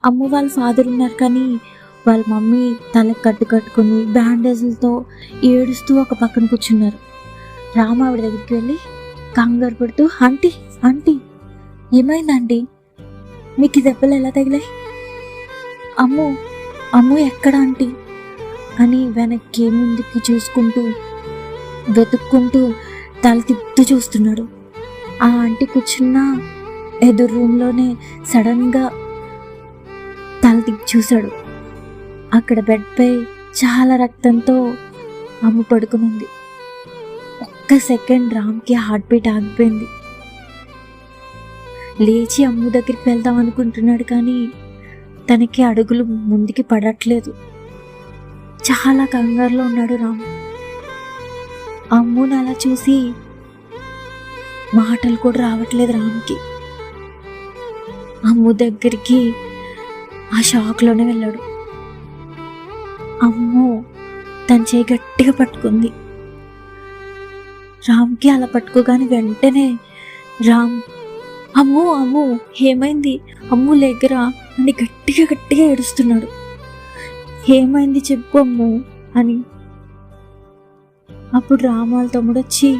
అమ్ము వాళ్ళ ఫాదర్ ఉన్నారు, కానీ వాళ్ళ మమ్మీ తలకు కట్టుకొని బ్యాండేజ్లతో ఏడుస్తూ ఒక పక్కన కూర్చున్నారు. రాము ఆవిడ దగ్గరికి వెళ్ళి కంగారు పడుతూ, ఆంటీ ఆంటీ ఏమైందండి, మీకు ఈ దెబ్బలు ఎలా తగిలాయి? అమ్ము అమ్ము ఎక్కడ ఆంటీ అని వెనక్కి ముందుకి చూసుకుంటూ వెతుక్కుంటూ తల తిప్పుతూ చూస్తున్నాడు. ఆ ఆంటీ కూర్చున్న ఎదురు రూమ్లోనే సడన్గా తల తిప్పి చూశాడు. అక్కడ బెడ్పై చాలా రక్తంతో అమ్ము పడుకునుంది. ఒక్క సెకండ్ రామ్కి హార్ట్ బీట్ ఆగిపోయింది. లేచి అమ్ము దగ్గరికి వెళ్దాం అనుకుంటున్నాడు, కానీ తనకి అడుగులు ముందుకి పడట్లేదు. చాలా కంగారులో ఉన్నాడు రామ్. అమ్ముని అలా చూసి మాటలు కూడా రావట్లేదు రామ్కి. అమ్ము దగ్గరికి ఆ షాక్లోనే వెళ్ళాడు. అమ్ము తన చేయి గట్టిగా పట్టుకుంది. రామ్కి అలా పట్టుకోగానే వెంటనే రామ్, అమ్ము అమ్ము ఏమైంది, అమ్ము లేకరా అని గట్టిగా గట్టిగా ఏడుస్తున్నాడు. ఏమైంది చెప్పు అమ్ము అని. అప్పుడు రామ్ వాళ్ళ తమ్ముడు వచ్చి